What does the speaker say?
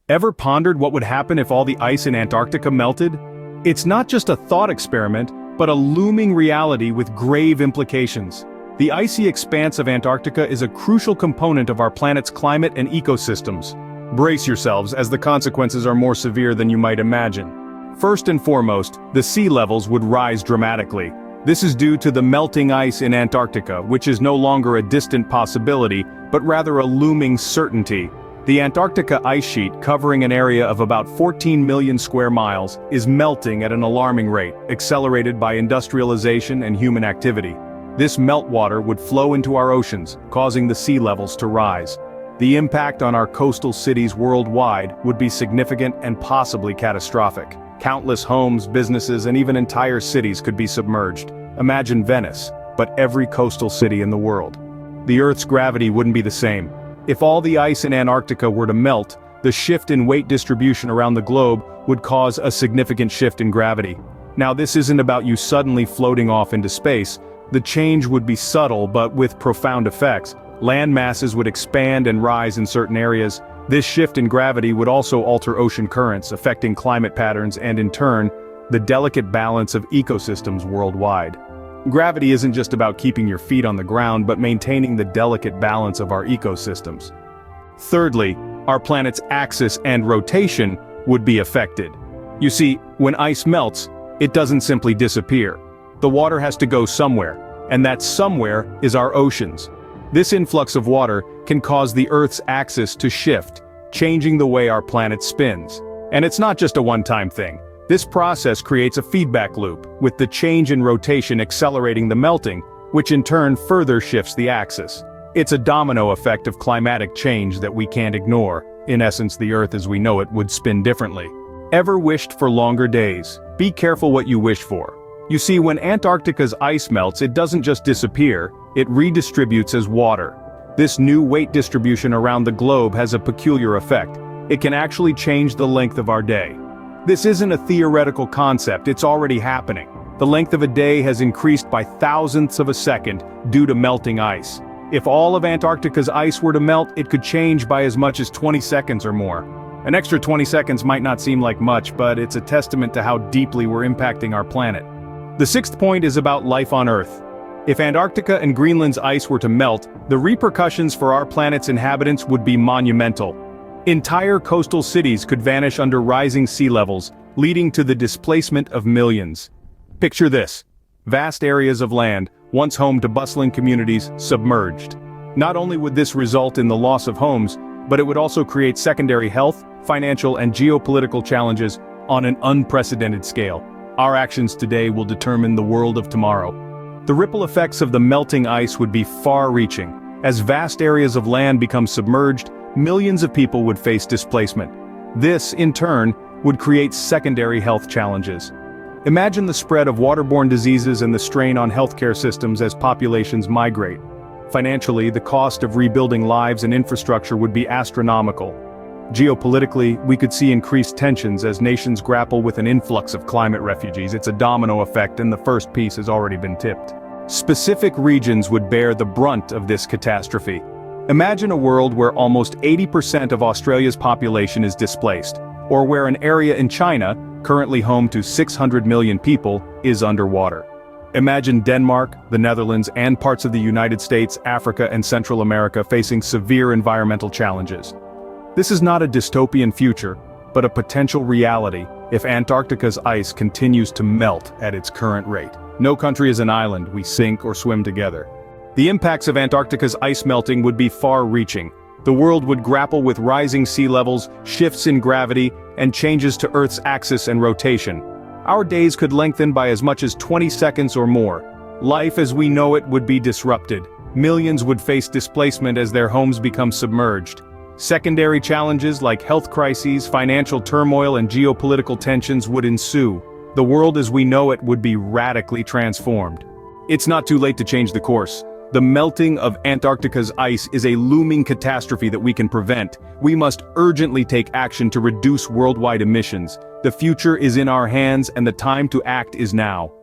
Ever pondered what would happen if all the ice in Antarctica melted? It's not just a thought experiment, but a looming reality with grave implications. The icy expanse of Antarctica is a crucial component of our planet's climate and ecosystems. Brace yourselves, as the consequences are more severe than you might imagine. First and foremost, the sea levels would rise dramatically. This is due to the melting ice in Antarctica, which is no longer a distant possibility, but rather a looming certainty. The Antarctica ice sheet, covering an area of about 14 million square miles, is melting at an alarming rate, accelerated by industrialization and human activity. This meltwater would flow into our oceans, causing the sea levels to rise. The impact on our coastal cities worldwide would be significant and possibly catastrophic. Countless homes, businesses, and even entire cities could be submerged. Imagine Venice, but every coastal city in the world. The Earth's gravity wouldn't be the same. If all the ice in Antarctica were to melt, the shift in weight distribution around the globe would cause a significant shift in gravity. Now, this isn't about you suddenly floating off into space. The change would be subtle but with profound effects. Land masses would expand and rise in certain areas. This shift in gravity would also alter ocean currents, affecting climate patterns and, in turn, the delicate balance of ecosystems worldwide. Gravity isn't just about keeping your feet on the ground, but maintaining the delicate balance of our ecosystems. Thirdly, our planet's axis and rotation would be affected. You see, when ice melts, it doesn't simply disappear. The water has to go somewhere, and that somewhere is our oceans. This influx of water can cause the Earth's axis to shift, changing the way our planet spins. And it's not just a one-time thing. This process creates a feedback loop, with the change in rotation accelerating the melting, which in turn further shifts the axis. It's a domino effect of climatic change that we can't ignore. In essence, the Earth as we know it would spin differently. Ever wished for longer days? Be careful what you wish for. You see, when Antarctica's ice melts, it doesn't just disappear, it redistributes as water. This new weight distribution around the globe has a peculiar effect. It can actually change the length of our day. This isn't a theoretical concept, it's already happening. The length of a day has increased by thousandths of a second due to melting ice. If all of Antarctica's ice were to melt, it could change by as much as 20 seconds or more. An extra 20 seconds might not seem like much, but it's a testament to how deeply we're impacting our planet. The sixth point is about life on Earth. If Antarctica and Greenland's ice were to melt, the repercussions for our planet's inhabitants would be monumental. Entire coastal cities could vanish under rising sea levels, leading to the displacement of millions. Picture this: vast areas of land, once home to bustling communities, submerged. Not only would this result in the loss of homes, but it would also create secondary health, financial, and geopolitical challenges on an unprecedented scale. Our actions today will determine the world of tomorrow. The ripple effects of the melting ice would be far-reaching. As vast areas of land become submerged, millions of people would face displacement. This, in turn, would create secondary health challenges. Imagine the spread of waterborne diseases and the strain on healthcare systems as populations migrate. Financially, the cost of rebuilding lives and infrastructure would be astronomical. Geopolitically, we could see increased tensions as nations grapple with an influx of climate refugees. It's a domino effect, and the first piece has already been tipped. Specific regions would bear the brunt of this catastrophe. Imagine a world where almost 80% of Australia's population is displaced, or where an area in China, currently home to 600 million people, is underwater. Imagine Denmark, the Netherlands, and parts of the United States, Africa, and Central America facing severe environmental challenges. This is not a dystopian future, but a potential reality if Antarctica's ice continues to melt at its current rate. No country is an island, we sink or swim together. The impacts of Antarctica's ice melting would be far-reaching. The world would grapple with rising sea levels, shifts in gravity, and changes to Earth's axis and rotation. Our days could lengthen by as much as 20 seconds or more. Life as we know it would be disrupted. Millions would face displacement as their homes become submerged. Secondary challenges like health crises, financial turmoil, and geopolitical tensions would ensue. The world as we know it would be radically transformed. It's not too late to change the course. The melting of Antarctica's ice is a looming catastrophe that we can prevent. We must urgently take action to reduce worldwide emissions. The future is in our hands, and the time to act is now.